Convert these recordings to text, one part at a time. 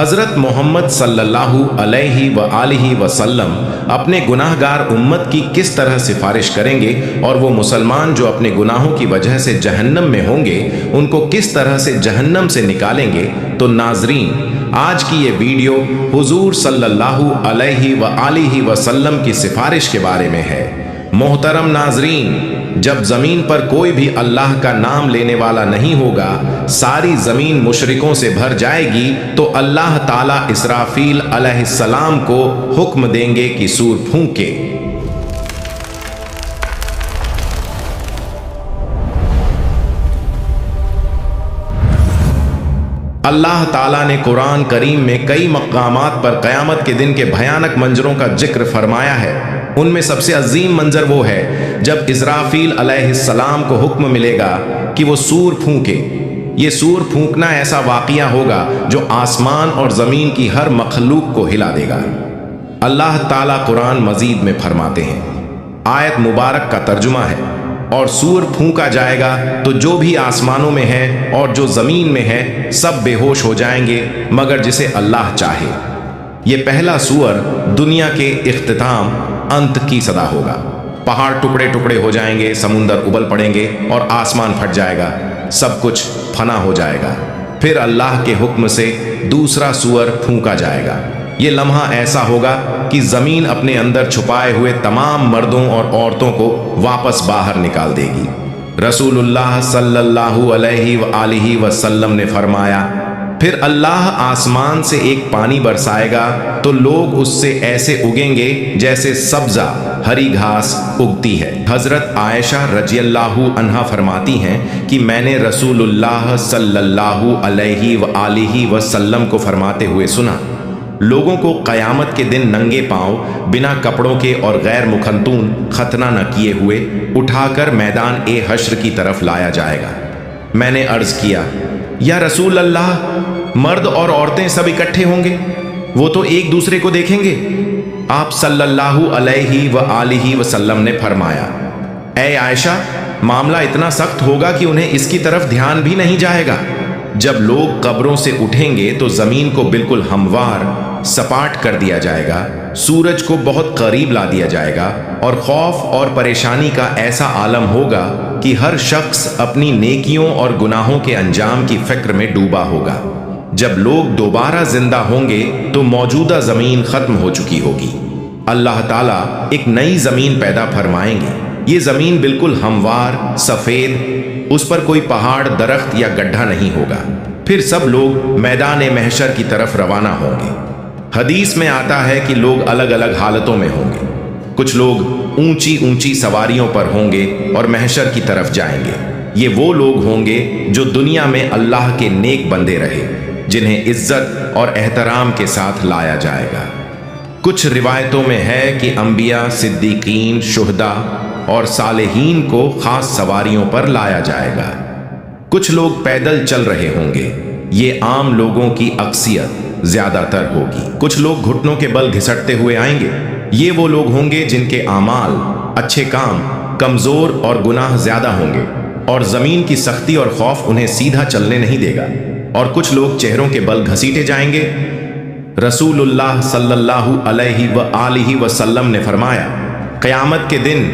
हज़रत मोहम्मद सल्लल्लाहु अलैहि व आलिहि वसल्लम अपने गुनाहगार उम्मत की किस तरह सिफारिश करेंगे और वो मुसलमान जो अपने गुनाहों की वजह से जहन्नम में होंगे उनको किस तरह से जहन्नम से निकालेंगे। तो नाजरीन, आज की ये वीडियो हुजूर सल्लल्लाहु अलैहि व आलिहि वसल्लम की सिफारिश के बारे में है। मोहतरम नाजरीन, जब जमीन पर कोई भी अल्लाह का नाम लेने वाला नहीं होगा, सारी जमीन मुशरिकों से भर जाएगी, तो अल्लाह ताला इसराफील अलैहिस्सलाम को हुक्म देंगे कि सूर फूंके। अल्लाह ताला ने कुरान करीम में कई मकामात पर क़यामत के दिन के भयानक मंजरों का जिक्र फरमाया है। उनमें सबसे अजीम मंजर वो है जब इस्राफील अलैहिस्सलाम को हुक्म मिलेगा कि वो सूर फूंके। ये सूर फूंकना ऐसा वाक़िया होगा जो आसमान और ज़मीन की हर मखलूक को हिला देगा। अल्लाह ताला कुरान मजीद में फरमाते हैं, आयत मुबारक का तर्जुमा है, और सूर फूंका जाएगा तो जो भी आसमानों में है और जो ज़मीन में है सब बेहोश हो जाएंगे मगर जिसे अल्लाह चाहे। ये पहला सूअर दुनिया के इख्तिताम अंत की सदा होगा। पहाड़ टुकड़े टुकड़े हो जाएंगे, समुंदर उबल पड़ेंगे और आसमान फट जाएगा, सब कुछ फना हो जाएगा। फिर अल्लाह के हुक्म से दूसरा सूअर फूंका जाएगा। ये लम्हा ऐसा होगा कि ज़मीन अपने अंदर छुपाए हुए तमाम मर्दों और औरतों को वापस बाहर निकाल देगी। रसूलुल्लाह सल्लल्लाहु अलैहि व आलिहि वसल्लम ने फरमाया, फिर अल्लाह आसमान से एक पानी बरसाएगा तो लोग उससे ऐसे उगेंगे जैसे सब्जा हरी घास उगती है। हजरत आयशा रजियल्लाहु अन्हा फरमाती हैं कि मैंने रसूलुल्लाह सल्लल्लाहु अलैहि व आलिहि वसल्लम को फरमाते हुए सुना, लोगों को क़यामत के दिन नंगे पांव बिना कपड़ों के और गैर मुखंतून खतना न किए हुए उठाकर मैदान ए हश्र की तरफ लाया जाएगा। मैंने अर्ज किया, या रसूल अल्लाह, मर्द और औरतें सब इकट्ठे होंगे, वो तो एक दूसरे को देखेंगे। आप सल्लल्लाहु अलैहि व आलिहि वसल्लम ने फरमाया, ऐ आयशा, मामला इतना सख्त होगा कि उन्हें इसकी तरफ ध्यान भी नहीं जाएगा। जब लोग कब्रों से उठेंगे तो जमीन को बिल्कुल हमवार सपाट कर दिया जाएगा, सूरज को बहुत करीब ला दिया जाएगा और खौफ और परेशानी का ऐसा आलम होगा कि हर शख्स अपनी नेकियों और गुनाहों के अंजाम की फिक्र में डूबा होगा। जब लोग दोबारा जिंदा होंगे तो मौजूदा जमीन खत्म हो चुकी होगी। अल्लाह ताला एक नई जमीन पैदा फरमाएंगे। ये जमीन बिल्कुल हमवार सफेद, उस पर कोई पहाड़ दरख्त या गड्ढा नहीं होगा। फिर सब लोग मैदान महशर की तरफ रवाना होंगे। हदीस में आता है कि लोग अलग अलग हालतों में होंगे। कुछ लोग ऊंची ऊंची सवारियों पर होंगे और महशर की तरफ जाएंगे। ये वो लोग होंगे जो दुनिया में अल्लाह के नेक बंदे रहे, जिन्हें इज्जत और एहतराम के साथ लाया जाएगा। कुछ रिवायतों में है कि अंबिया, सिद्दीकीन, शुहदा और सालेहीन को खास सवारियों पर लाया जाएगा। कुछ लोग पैदल चल रहे होंगे। ये आम लोगों की अक्सियत ज्यादातर होगी। कुछ लोग घुटनों के बल घिसटते हुए आएंगे। ये वो लोग होंगे जिनके आमाल, अच्छे काम कमजोर और गुनाह ज्यादा होंगे और जमीन की सख्ती और खौफ उन्हें सीधा चलने नहीं देगा। और कुछ लोग चेहरों के बल घसीटे जाएंगे। रसूलुल्लाह सल्लल्लाहु अलैहि व आलिहि वसल्लम ने फरमाया, क़यामत के दिन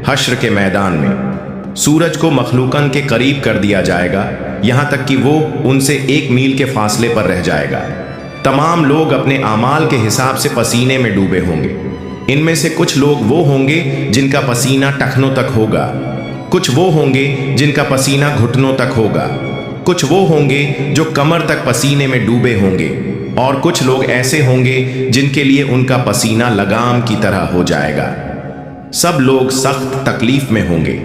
हश्र के मैदान में सूरज को मखलूकन के करीब कर दिया जाएगा, यहाँ तक कि वो उनसे 1 मील के फासले पर रह जाएगा। तमाम लोग अपने आमाल के हिसाब से पसीने में डूबे होंगे। इनमें से कुछ लोग वो होंगे जिनका पसीना टखनों तक होगा, कुछ वो होंगे जिनका पसीना घुटनों तक होगा, कुछ वो होंगे जो कमर तक पसीने में डूबे होंगे, और कुछ लोग ऐसे होंगे जिनके लिए उनका पसीना लगाम की तरह हो जाएगा। सब लोग सख्त तकलीफ में होंगे,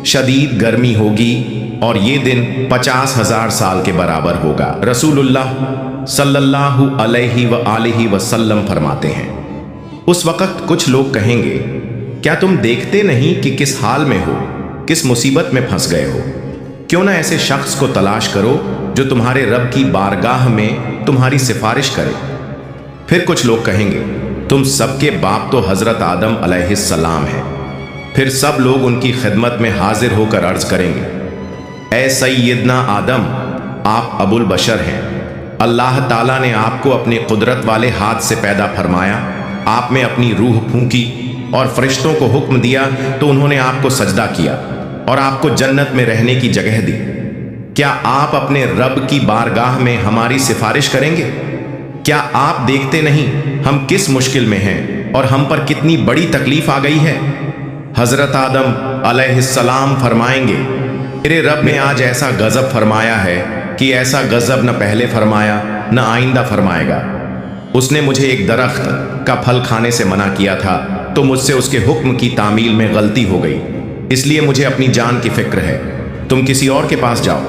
शदीद गर्मी होगी और ये दिन 50,000 साल के बराबर होगा। रसूलुल्लाह सल्लल्लाहु अलैहि व आलिहि वसल्लम फरमाते हैं, उस वक़्त कुछ लोग कहेंगे, क्या तुम देखते नहीं कि किस हाल में हो, किस मुसीबत में फंस गए हो? क्यों ना ऐसे शख्स को तलाश करो जो तुम्हारे रब की बारगाह में तुम्हारी सिफारिश करे। फिर कुछ लोग कहेंगे, तुम सबके बाप तो हजरत आदम अलैहिस्सलाम हैं। फिर सब लोग उनकी खिदमत में हाजिर होकर अर्ज करेंगे, ऐ सैयदना आदम, आप अबुल बशर हैं, अल्लाह ताला ने आपको अपने कुदरत वाले हाथ से पैदा फरमाया, आप में अपनी रूह फूंकी और फरिश्तों को हुक्म दिया तो उन्होंने आपको सजदा किया और आपको जन्नत में रहने की जगह दी। क्या आप अपने रब की बारगाह में हमारी सिफारिश करेंगे? क्या आप देखते नहीं हम किस मुश्किल में हैं और हम पर कितनी बड़ी तकलीफ आ गई है? हजरत आदम अलैहिस्सलाम फरमाएंगे, मेरे रब ने आज ऐसा गजब फरमाया है कि ऐसा गजब न पहले फरमाया न आइंदा फरमाएगा। उसने मुझे एक दरख्त का फल खाने से मना किया था तो मुझसे उसके हुक्म की तामील में गलती हो गई, इसलिए मुझे अपनी जान की फिक्र है। तुम किसी और के पास जाओ,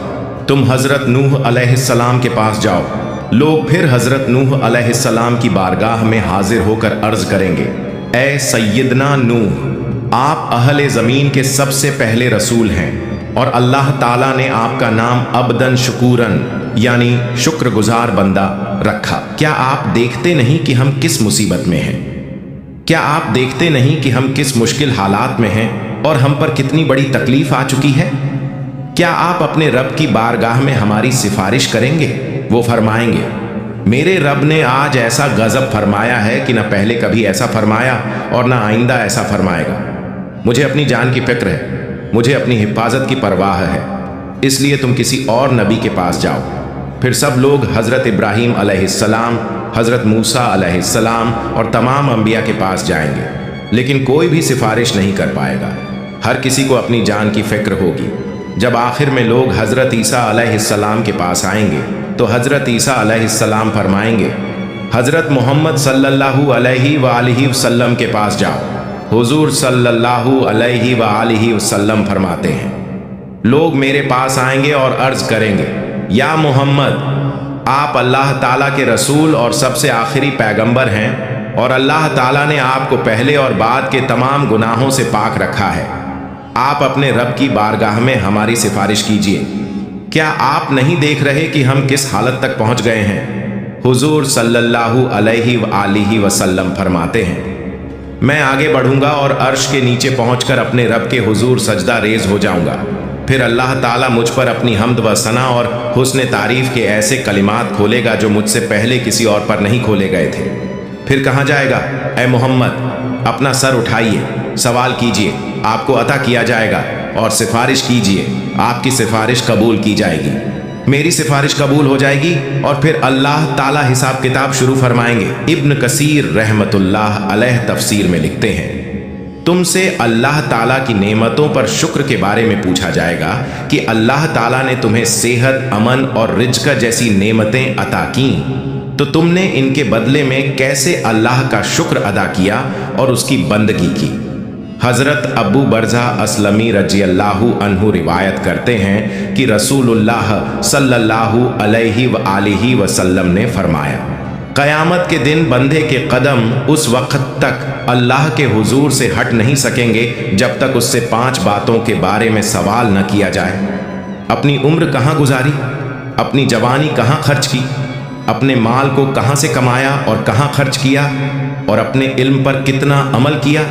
तुम हजरत नूह अलैहिस्सलाम के पास जाओ। लोग फिर हजरत नूह अलैहिस्सलाम की बारगाह में हाजिर होकर अर्ज करेंगे, ए सैयदना नूह, आप अहले ज़मीन के सबसे पहले रसूल हैं और अल्लाह ताला ने आपका नाम अब्दन शुकूरन यानी शुक्रगुजार बंदा रखा। क्या आप देखते नहीं कि हम किस मुसीबत में हैं? क्या आप देखते नहीं कि हम किस मुश्किल हालात में हैं और हम पर कितनी बड़ी तकलीफ आ चुकी है? क्या आप अपने रब की बारगाह में हमारी सिफारिश करेंगे? वो फरमाएंगे, मेरे रब ने आज ऐसा गजब फरमाया है कि न पहले कभी ऐसा फरमाया और न आइंदा ऐसा फरमाएगा। मुझे अपनी जान की फिक्र है, मुझे अपनी हिफाजत की परवाह है, इसलिए तुम किसी और नबी के पास जाओ। फिर सब लोग हज़रत इब्राहीम अलैहिस्सलाम, हज़रत मूसा अलैहिस्सलाम और तमाम अंबिया के पास जाएंगे, लेकिन कोई भी सिफारिश नहीं कर पाएगा। हर किसी को अपनी जान की फिक्र होगी। जब आखिर में लोग हज़रत ईसा अलैहिस्सलाम के पास आएंगे तो हज़रत ईसा अलैहिस्सलाम फरमाएंगे, हज़रत मोहम्मद सल्लल्लाहु अलैहि वालिहि वसल्लम के पास जाओ। हुजूर सल्लल्लाहु अलैहि वालिहि वसल्लम फरमाते हैं, लोग मेरे पास आएंगे और अर्ज करेंगे, या मोहम्मद, आप अल्लाह ताला के रसूल और सबसे आखिरी पैगंबर हैं और अल्लाह ताला ने आपको पहले और बाद के तमाम गुनाहों से पाक रखा है। आप अपने रब की बारगाह में हमारी सिफारिश कीजिए। क्या आप नहीं देख रहे कि हम किस हालत तक पहुंच गए हैं? हुजूर सल्लल्लाहु अलैहि वसल्लम फरमाते हैं, मैं आगे बढ़ूंगा और अर्श के नीचे पहुंचकर अपने रब के हुजूर सजदा रेज हो जाऊंगा। फिर अल्लाह ताला मुझ पर अपनी हम्द व सना और हुस्न तारीफ के ऐसे कलिमात खोलेगा जो मुझसे पहले किसी और पर नहीं खोले गए थे। फिर कहा जाएगा, ए मोहम्मद, अपना सर उठाइए, सवाल कीजिए, आपको अता किया जाएगा, और सिफारिश कीजिए, आपकी सिफारिश कबूल की जाएगी। मेरी सिफारिश कबूल हो जाएगी और फिर अल्लाह ताला हिसाब किताब शुरू फरमाएंगे। इब्न कसीर रहमतुल्लाह अलैह तफसीर में लिखते हैं, तुमसे अल्लाह ताला की नेमतों पर शुक्र के बारे में पूछा जाएगा कि अल्लाह ताला ने तुम्हें सेहत, अमन और रिज्क जैसी नेमतें अता की, तो तुमने इनके बदले में कैसे अल्लाह का शुक्र अदा किया और उसकी बंदगी की। हज़रत अबू बरज़ा असलमी रज़ियल्लाहु अन्हु रिवायत करते हैं कि रसूलुल्लाह सल्लल्लाहु अलैहि वसल्लम ने फरमाया, क़यामत के दिन बंदे के कदम उस वक्त तक अल्लाह के हुजूर से हट नहीं सकेंगे जब तक उससे 5 बातों के बारे में सवाल न किया जाए। अपनी उम्र कहाँ गुजारी, अपनी जवानी कहाँ खर्च की, अपने माल को कहाँ से कमाया और कहाँ खर्च किया, और अपने इल्म पर कितना अमल किया।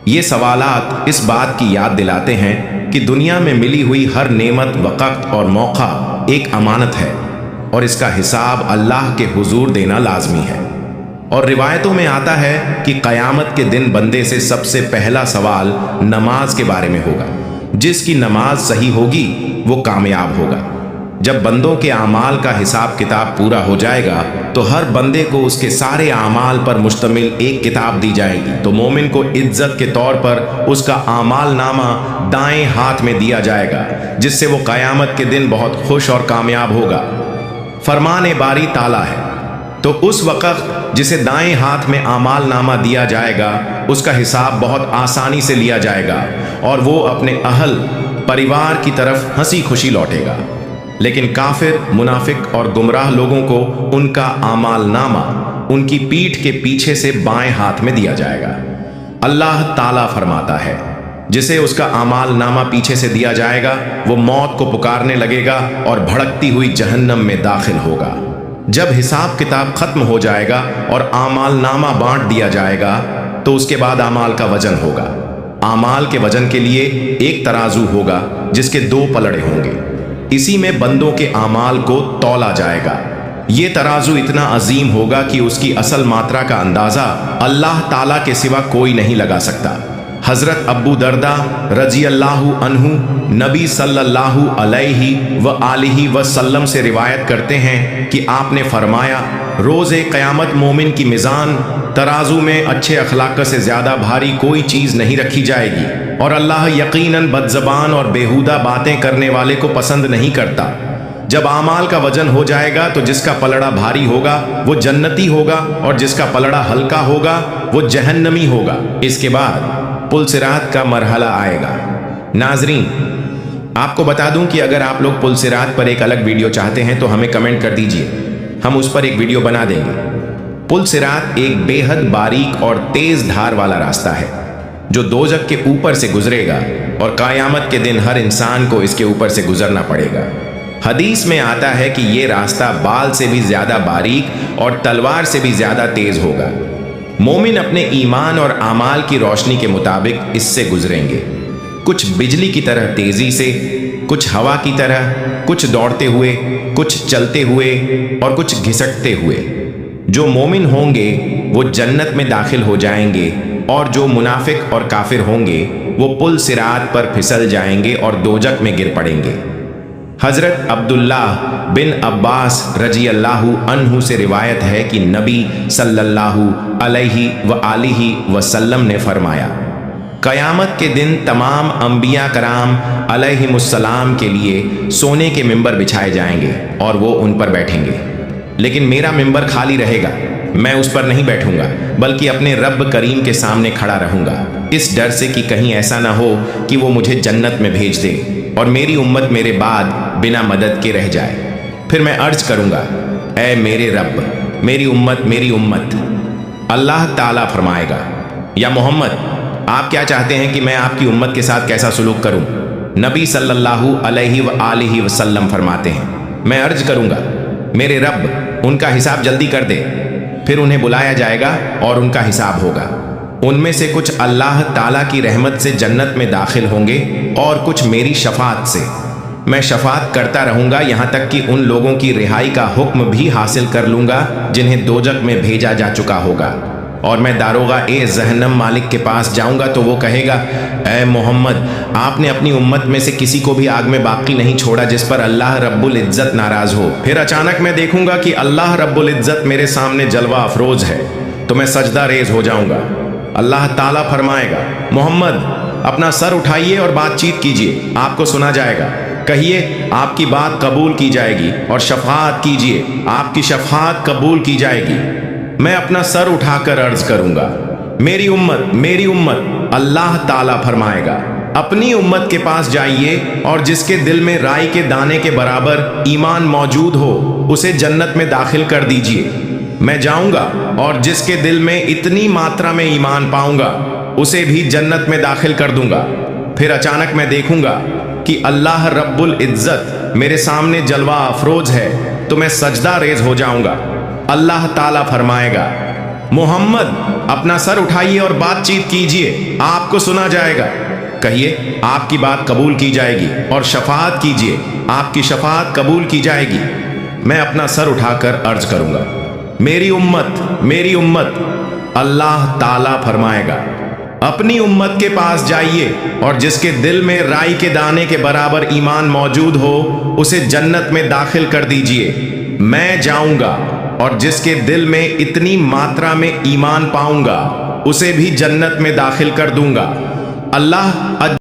ये सवालात इस बात की याद दिलाते हैं कि दुनिया में मिली हुई हर नेमत, वक़्त और मौका एक अमानत है और इसका हिसाब अल्लाह के हुजूर देना लाजमी है। और रिवायतों में आता है कि क़यामत के दिन बंदे से सबसे पहला सवाल नमाज के बारे में होगा। जिसकी नमाज सही होगी वो कामयाब होगा। जब बंदों के आमाल का हिसाब किताब पूरा हो जाएगा तो हर बंदे को उसके सारे आमाल पर मुश्तमिल एक किताब दी जाएगी। तो मोमिन को इज्जत के तौर पर उसका आमाल नामा दाएं हाथ में दिया जाएगा, जिससे वो क़यामत के दिन बहुत खुश और कामयाब होगा। फरमान बारी ताला है, तो उस वक़्त जिसे दाएं हाथ में आमाल नामा दिया जाएगा उसका हिसाब बहुत आसानी से लिया जाएगा और वो अपने अहल परिवार की तरफ हंसी खुशी लौटेगा। लेकिन काफिर, मुनाफिक और गुमराह लोगों को उनका आमाल नामा उनकी पीठ के पीछे से बाएं हाथ में दिया जाएगा। अल्लाह ताला फरमाता है, जिसे उसका आमाल नामा पीछे से दिया जाएगा वो मौत को पुकारने लगेगा और भड़कती हुई जहन्नम में दाखिल होगा। जब हिसाब किताब खत्म हो जाएगा और आमाल नामा बांट दिया जाएगा तो उसके बाद आमाल का वजन होगा। आमाल के वजन के लिए एक तराजू होगा जिसके 2 पलड़े होंगे। इसी में बंदों के आमाल को तौला जाएगा। ये तराजू इतना अजीम होगा कि उसकी असल मात्रा का अंदाज़ा अल्लाह ताला के सिवा कोई नहीं लगा सकता। हज़रत अबू दरदा रजी अल्लाहु अन्हु नबी सल्लल्लाहु अलैहि व आलिहि वसल्लम से रिवायत करते हैं कि आपने फरमाया, रोज़े क़यामत मोमिन की मिज़ान तराजू में अच्छे अखलाक से ज़्यादा भारी कोई चीज़ नहीं रखी जाएगी, और अल्लाह यकीनन बदज़बान और बेहुदा बातें करने वाले को पसंद नहीं करता। जब आमाल का वजन हो जाएगा तो जिसका पलड़ा भारी होगा वो जन्नती होगा, और जिसका पलड़ा हल्का होगा वो जहन्नमी होगा। इसके बाद पुल सिरात का मरहला आएगा। नाजरीन, आपको बता दूं कि अगर आप लोग पुल सिरात पर एक अलग वीडियो चाहते हैं तो हमें कमेंट कर दीजिए, हम उस पर एक वीडियो बना देंगे। पुल सिरात एक बेहद बारीक और तेज धार वाला रास्ता है जो दोजख के ऊपर से गुजरेगा, और क़यामत के दिन हर इंसान को इसके ऊपर से गुजरना पड़ेगा। हदीस में आता है कि ये रास्ता बाल से भी ज़्यादा बारीक और तलवार से भी ज़्यादा तेज होगा। मोमिन अपने ईमान और आमाल की रोशनी के मुताबिक इससे गुजरेंगे, कुछ बिजली की तरह तेजी से, कुछ हवा की तरह, कुछ दौड़ते हुए, कुछ चलते हुए और कुछ घिसटते हुए। जो मोमिन होंगे वो जन्नत में दाखिल हो जाएंगे, और जो मुनाफिक और काफिर होंगे वो पुल सिरात पर फिसल जाएंगे और दोजख में गिर पड़ेंगे। हज़रत अब्दुल्लाह बिन अब्बास रजी अल्लाहु अन्हु से रिवायत है कि नबी सल्लल्लाहु अलैहि व आलिहि वसल्लम ने फरमाया, क़यामत के दिन तमाम अंबिया कराम अलैहिमुस्सलाम के लिए सोने के मिंबर बिछाए जाएंगे और वो उन पर बैठेंगे, लेकिन मेरा मिंबर खाली रहेगा। मैं उस पर नहीं बैठूंगा बल्कि अपने रब करीम के सामने खड़ा रहूंगा, इस डर से कि कहीं ऐसा ना हो कि वो मुझे जन्नत में भेज दे और मेरी उम्मत मेरे बाद बिना मदद के रह जाए। फिर मैं अर्ज करूंगा, ऐ मेरे रब, मेरी उम्मत। अल्लाह ताला फरमाएगा, या मोहम्मद, आप क्या चाहते हैं कि मैं आपकी उम्मत के साथ कैसा सुलूक करूं? नबी सल्लल्लाहु अलैहि व आलिहि वसल्लम फरमाते हैं, मैं अर्ज करूंगा, मेरे रब, उनका हिसाब जल्दी कर दे। फिर उन्हें बुलाया जाएगा और उनका हिसाब होगा। उनमें से कुछ अल्लाह ताला की रहमत से जन्नत में दाखिल होंगे और कुछ मेरी शफात से। मैं शफात करता रहूंगा यहाँ तक कि उन लोगों की रिहाई का हुक्म भी हासिल कर लूंगा जिन्हें दोजख में भेजा जा चुका होगा। और मैं दारोगा ए जहन्नम मालिक के पास जाऊंगा तो वो कहेगा, ऐ मोहम्मद, आपने अपनी उम्मत में से किसी को भी आग में बाकी नहीं छोड़ा जिस पर अल्लाह रब्बुल इज्जत नाराज हो। फिर अचानक मैं देखूंगा कि अल्लाह रब्बुल इज्जत मेरे सामने जलवा अफरोज है, तो मैं सजदा रेज हो जाऊंगा। अल्लाह ताला फरमाएगा, मोहम्मद, अपना सर उठाइए और बातचीत कीजिए, आपको सुना जाएगा। कहिए, आपकी बात कबूल की जाएगी, और शफात कीजिए, आपकी शफात कबूल की जाएगी। मैं अपना सर उठाकर अर्ज करूंगा, मेरी उम्मत। अल्लाह ताला फरमाएगा, अपनी उम्मत के पास जाइए और जिसके दिल में राई के दाने के बराबर ईमान मौजूद हो उसे जन्नत में दाखिल कर दीजिए। मैं जाऊंगा और जिसके दिल में इतनी मात्रा में ईमान पाऊंगा उसे भी जन्नत में दाखिल कर दूंगा। फिर अचानक मैं देखूंगा कि अल्लाह रब्बुल इज्जत मेरे सामने जलवा अफरोज है, तो मैं सजदा रेज हो जाऊंगा। अल्लाह ताला फरमाएगा, मोहम्मद, अपना सर उठाइए और बातचीत कीजिए, आपको सुना जाएगा। कहिए, आपकी बात कबूल की जाएगी, और शफात कीजिए, आपकी शफात कबूल की जाएगी। मैं अपना सर उठाकर अर्ज करूंगा, मेरी उम्मत। अल्लाह ताला फरमाएगा, अपनी उम्मत के पास जाइए और जिसके दिल में राई के दाने के बराबर ईमान मौजूद हो उसे जन्नत में दाखिल कर दीजिए। मैं जाऊंगा और जिसके दिल में इतनी मात्रा में ईमान पाऊंगा उसे भी जन्नत में दाखिल कर दूंगा। अल्लाह